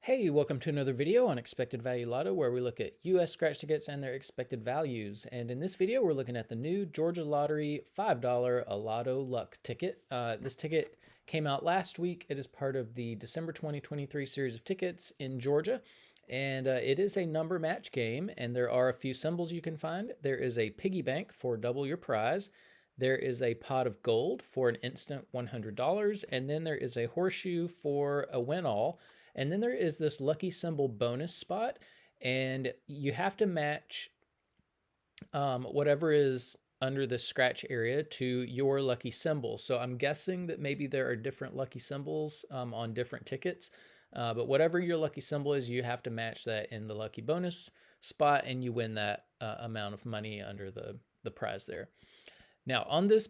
Hey, welcome to another video on Expected Value Lotto, where we look at US scratch tickets and their expected values. And in this video, we're looking at the new Georgia Lottery $5 A Lotto Luck ticket. This ticket came out last week. It is part of the December 2023 series of tickets in Georgia. And it is a number match game, and there are a few symbols you can find. There is a piggy bank for double your prize. There is a pot of gold for an instant $100, and then there is a horseshoe for a win-all. And then there is this lucky symbol bonus spot, and you have to match whatever is under the scratch area to your lucky symbol. So I'm guessing that maybe there are different lucky symbols on different tickets, but whatever your lucky symbol is, you have to match that in the lucky bonus spot, and you win that amount of money under the prize there. Now on this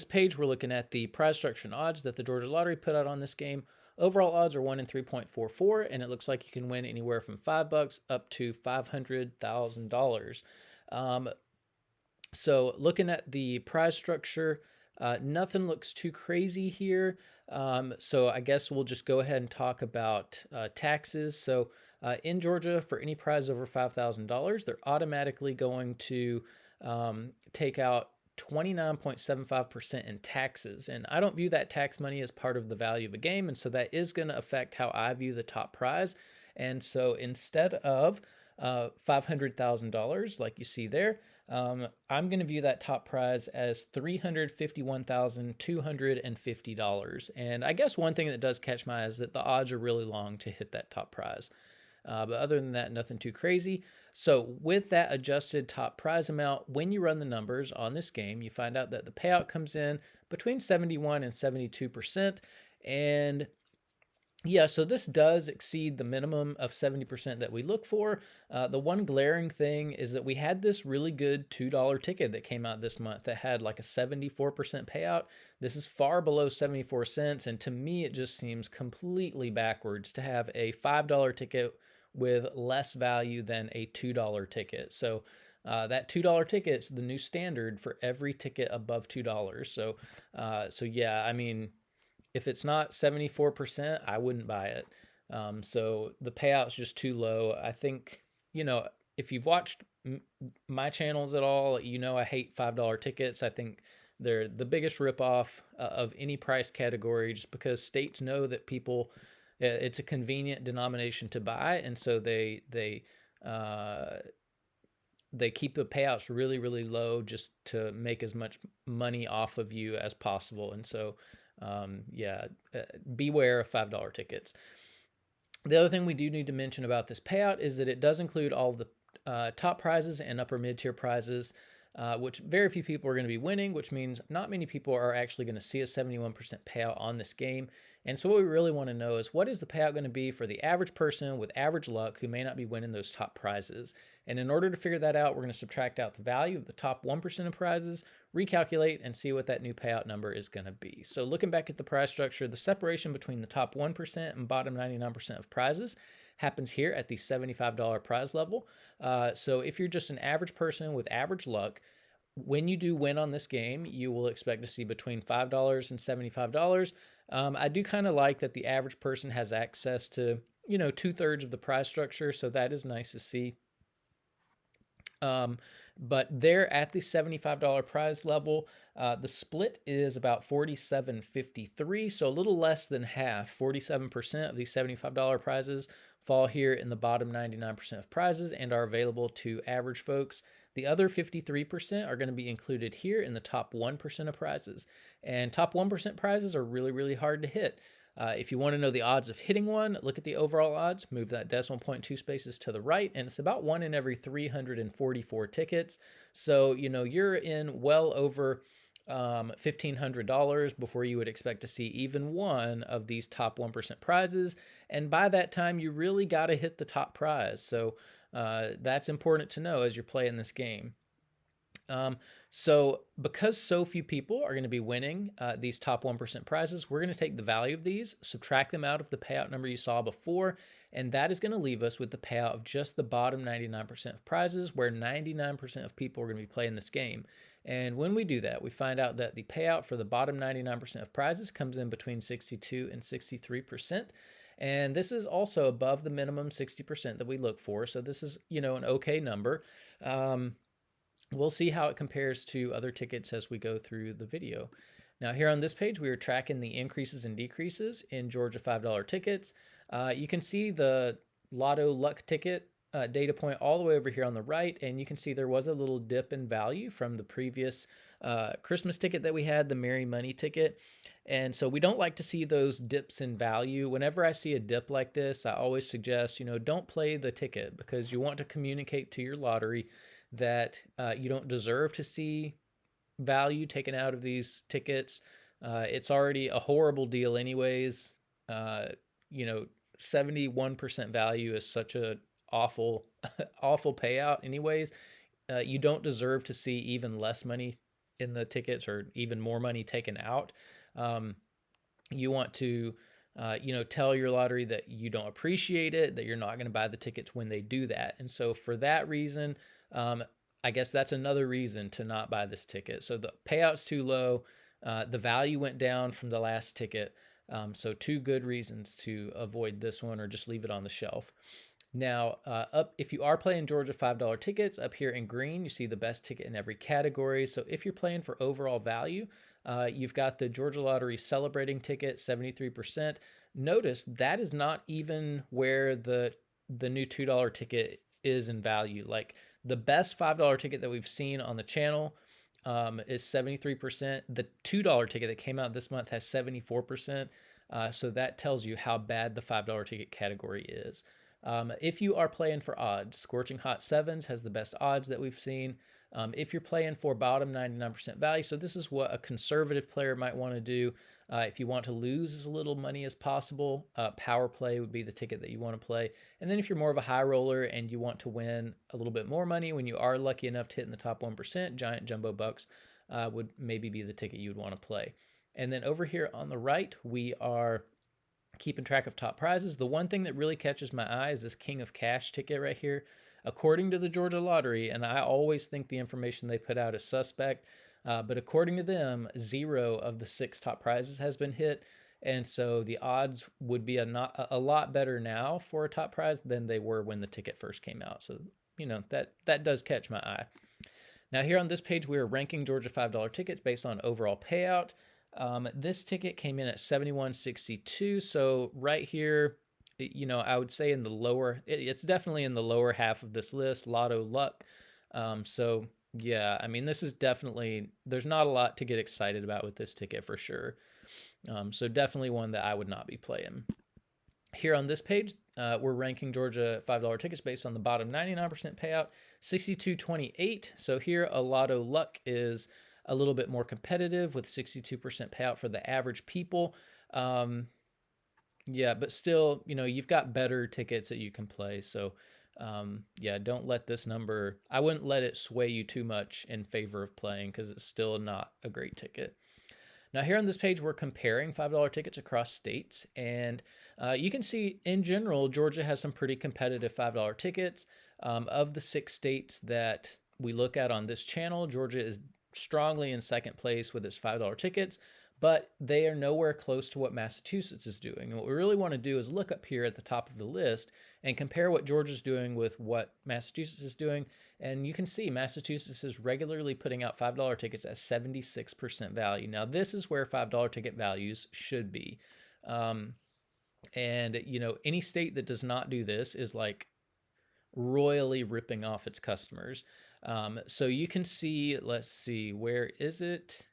page, we're looking at the prize structure and odds that the Georgia Lottery put out on this game. Overall odds are 1 in 3.44, and it looks like you can win anywhere from $5 up to $500,000. So looking at the prize structure, nothing looks too crazy here. So I guess we'll just go ahead and talk about taxes. So in Georgia, for any prize over $5,000, they're automatically going to take out 29.75% in taxes. And I don't view that tax money as part of the value of a game. And so that is going to affect how I view the top prize. And so instead of $500,000, like you see there, I'm going to view that top prize as $351,250. And I guess one thing that does catch my eye is that the odds are really long to hit that top prize. But other than that, nothing too crazy. So with that adjusted top prize amount, when you run the numbers on this game, you find out that the payout comes in between 71 and 72%. And yeah, so this does exceed the minimum of 70% that we look for. The one glaring thing is that we had this really good $2 ticket that came out this month that had like a 74% payout. This is far below 74 cents. And to me, it just seems completely backwards to have a $5 ticket with less value than a $2 ticket. So that $2 ticket's the new standard for every ticket above $2. So yeah, I mean, if it's not 74%, I wouldn't buy it. So the payout's just too low. I think, if you've watched my channels at all, I hate $5 tickets. I think they're the biggest ripoff of any price category, just because states know that it's a convenient denomination to buy, and so they keep the payouts really, really low just to make as much money off of you as possible. And so, beware of $5 tickets. The other thing we do need to mention about this payout is that it does include all of the top prizes and upper mid-tier prizes, which very few people are going to be winning, which means not many people are actually going to see a 71% payout on this game. And so what we really want to know is, what is the payout going to be for the average person with average luck who may not be winning those top prizes? And in order to figure that out, we're going to subtract out the value of the top 1% of prizes, recalculate, and see what that new payout number is going to be. So looking back at the prize structure, the separation between the top 1% and bottom 99% of prizes happens here at the $75 prize level. So if you're just an average person with average luck, when you do win on this game, you will expect to see between $5 and $75. I do kind of like that the average person has access to, 2/3 of the prize structure, so that is nice to see. But there at the $75 prize level, the split is about 47-53, so a little less than half. 47% of these $75 prizes fall here in the bottom 99% of prizes and are available to average folks. The other 53% are going to be included here in the top 1% of prizes. And top 1% prizes are really, really hard to hit. If you want to know the odds of hitting one, look at the overall odds, move that decimal point 2 spaces to the right, and it's about 1 in every 344 tickets. So, you're in well over $1,500 before you would expect to see even one of these top 1% prizes. And by that time, you really got to hit the top prize. So that's important to know as you're playing this game. So because so few people are going to be winning these top 1% prizes, we're going to take the value of these, subtract them out of the payout number you saw before, and that is going to leave us with the payout of just the bottom 99% of prizes, where 99% of people are going to be playing this game. And when we do that, we find out that the payout for the bottom 99% of prizes comes in between 62 and 63%. And this is also above the minimum 60% that we look for. So this is, an okay number. We'll see how it compares to other tickets as we go through the video. Now here on this page, we are tracking the increases and decreases in Georgia $5 tickets. You can see the Lotto Luck ticket data point all the way over here on the right, and you can see there was a little dip in value from the previous Christmas ticket that we had, the Merry Money ticket. And so we don't like to see those dips in value. Whenever I see a dip like this, I always suggest, don't play the ticket, because you want to communicate to your lottery that you don't deserve to see value taken out of these tickets. It's already a horrible deal anyways. 71% value is such a awful payout anyways. You don't deserve to see even less money in the tickets or even more money taken out. You want to tell your lottery that you don't appreciate it, that you're not going to buy the tickets when they do that. And so for that reason, I guess that's another reason to not buy this ticket. So the payout's too low. The value went down from the last ticket. So two good reasons to avoid this one or just leave it on the shelf. Now, if you are playing Georgia $5 tickets, up here in green, you see the best ticket in every category. So if you're playing for overall value, you've got the Georgia Lottery Celebrating ticket, 73%. Notice that is not even where the new $2 ticket is in value. Like the best $5 ticket that we've seen on the channel is 73%. The $2 ticket that came out this month has 74%. So that tells you how bad the $5 ticket category is. If you are playing for odds, Scorching Hot Sevens has the best odds that we've seen. If you're playing for bottom 99% value, so this is what a conservative player might want to do. If you want to lose as little money as possible, Power Play would be the ticket that you want to play. And then if you're more of a high roller and you want to win a little bit more money when you are lucky enough to hit in the top 1%, Giant Jumbo Bucks would maybe be the ticket you'd want to play. And then over here on the right, we are keeping track of top prizes. The one thing that really catches my eye is this King of Cash ticket right here. According to the Georgia Lottery, and I always think the information they put out is suspect, but according to them, 0 of the 6 top prizes has been hit. And so the odds would be a lot better now for a top prize than they were when the ticket first came out. So, that does catch my eye. Now here on this page, we are ranking Georgia $5 tickets based on overall payout. This ticket came in at 71.62. So right here, I would say in the lower, it's definitely in the lower half of this list, Lotto Luck. So yeah, I mean, this is definitely, there's not a lot to get excited about with this ticket for sure. So definitely one that I would not be playing. Here on this page, we're ranking Georgia $5 tickets based on the bottom 99% payout, 62.28. So here, A Lotto Luck is a little bit more competitive with 62% payout for the average people. Yeah, but still, you've got better tickets that you can play. So, yeah, don't let this number, I wouldn't let it sway you too much in favor of playing because it's still not a great ticket. Now here on this page, we're comparing $5 tickets across states. And you can see in general, Georgia has some pretty competitive $5 tickets. Of the 6 states that we look at on this channel, Georgia is strongly in second place with its $5 tickets, but they are nowhere close to what Massachusetts is doing. And what we really want to do is look up here at the top of the list and compare what Georgia's doing with what Massachusetts is doing. And you can see Massachusetts is regularly putting out $5 tickets at 76% value. Now, this is where $5 ticket values should be. And, any state that does not do this is like royally ripping off its customers. So you can see, let's see, where is it?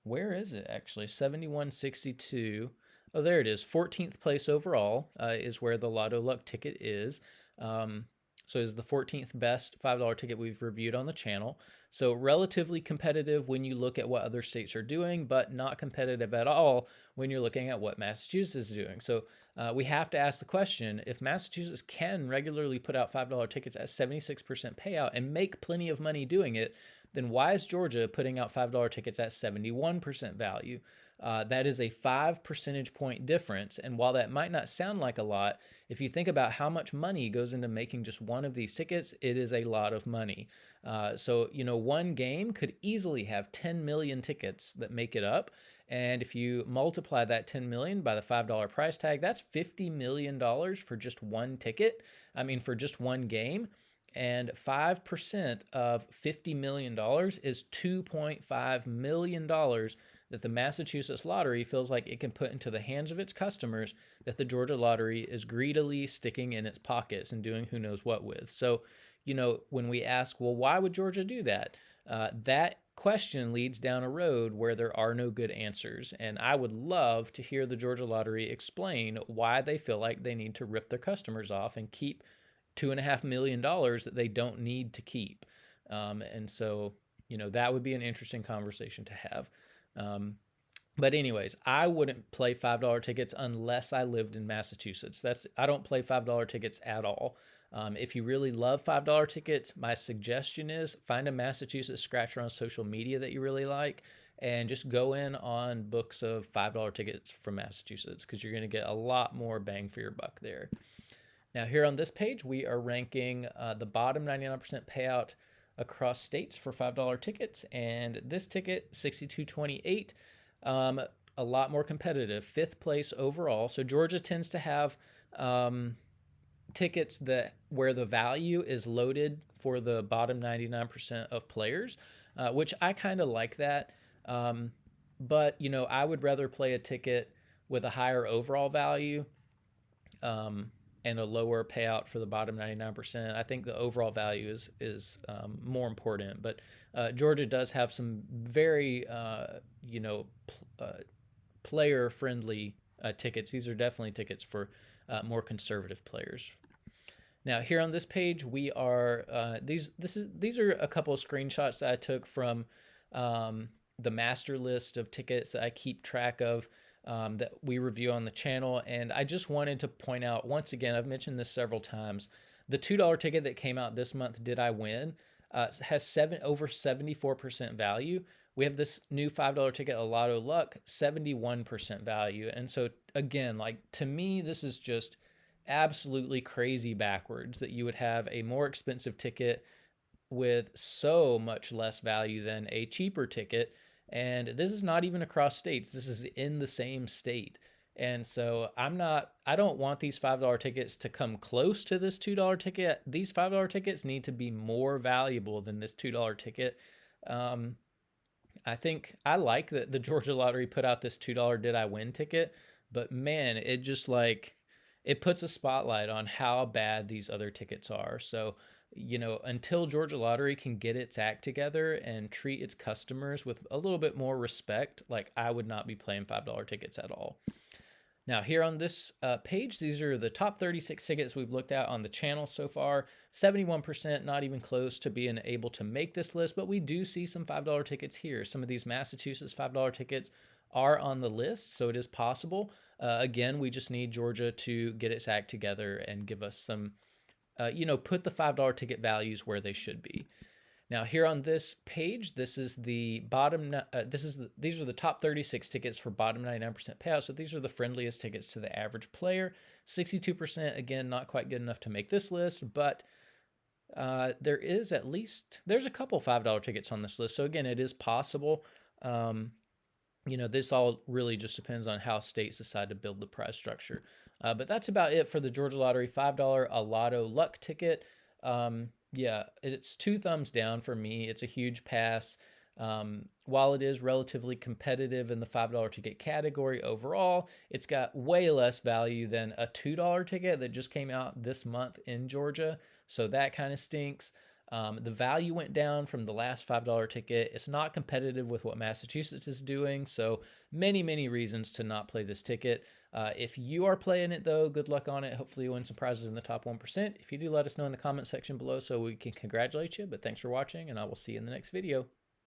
Where is it actually? 71.62. Oh, there it is. 14th place overall is where the Lotto Luck ticket is. So it's the 14th best $5 ticket we've reviewed on the channel. So relatively competitive when you look at what other states are doing, but not competitive at all when you're looking at what Massachusetts is doing. So we have to ask the question, if Massachusetts can regularly put out $5 tickets at 76% payout and make plenty of money doing it, then why is Georgia putting out $5 tickets at 71% value? That is a 5 percentage point difference. And while that might not sound like a lot, if you think about how much money goes into making just one of these tickets, it is a lot of money. So, one game could easily have 10 million tickets that make it up. And if you multiply that 10 million by the $5 price tag, that's $50 million for just one ticket. I mean, for just one game. And 5% of $50 million is $2.5 million that the Massachusetts Lottery feels like it can put into the hands of its customers that the Georgia Lottery is greedily sticking in its pockets and doing who knows what with. So, when we ask, well, why would Georgia do that? That question leads down a road where there are no good answers. And I would love to hear the Georgia Lottery explain why they feel like they need to rip their customers off and keep $2.5 million that they don't need to keep. And so, that would be an interesting conversation to have. But anyways, I wouldn't play $5 tickets unless I lived in Massachusetts. I don't play $5 tickets at all. If you really love $5 tickets, my suggestion is find a Massachusetts scratcher on social media that you really like and just go in on books of $5 tickets from Massachusetts, because you're going to get a lot more bang for your buck there. Now, here on this page, we are ranking the bottom 99% payout across states for $5 tickets. And this ticket, 6228, a lot more competitive, 5th place overall. So Georgia tends to have tickets where the value is loaded for the bottom 99% of players, which I kind of like that. But, I would rather play a ticket with a higher overall value and a lower payout for the bottom 99%. I think the overall value is more important. But Georgia does have some very, player-friendly tickets. These are definitely tickets for more conservative players. Now, here on this page, we are these are a couple of screenshots that I took from the master list of tickets that I keep track of, that we review on the channel. And I just wanted to point out, once again, I've mentioned this several times, the $2 ticket that came out this month, Did I Win, has over 74% value. We have this new $5 ticket, A Lotto Luck, 71% value. And so again, to me, this is just absolutely crazy backwards that you would have a more expensive ticket with so much less value than a cheaper ticket. And this is not even across states. This is in the same state. And so I don't want these $5 tickets to come close to this $2 ticket. These $5 tickets need to be more valuable than this $2 ticket. I think I like that the Georgia Lottery put out this $2 Did I Win ticket, but man, it just it puts a spotlight on how bad these other tickets are. So, until Georgia Lottery can get its act together and treat its customers with a little bit more respect, I would not be playing $5 tickets at all. Now, here on this page, these are the top 36 tickets we've looked at on the channel so far. 71%, not even close to being able to make this list, but we do see some $5 tickets here. Some of these Massachusetts $5 tickets are on the list, so it is possible. Again, we just need Georgia to get its act together and give us some, put the $5 ticket values where they should be. Now, here on this page, this is the bottom. These are the top 36 tickets for bottom 99% payout. So these are the friendliest tickets to the average player. 62%, again, not quite good enough to make this list, but there's a couple $5 tickets on this list. So again, it is possible. This all really just depends on how states decide to build the prize structure. But that's about it for the Georgia Lottery $5 A Lotto Luck ticket. Yeah, it's 2 thumbs down for me. It's a huge pass. While it is relatively competitive in the $5 ticket category overall, it's got way less value than a $2 ticket that just came out this month in Georgia. So that kind of stinks. The value went down from the last $5 ticket. It's not competitive with what Massachusetts is doing. So many, many reasons to not play this ticket. If you are playing it, though, good luck on it. Hopefully you win some prizes in the top 1%. If you do, let us know in the comment section below so we can congratulate you. But thanks for watching, and I will see you in the next video.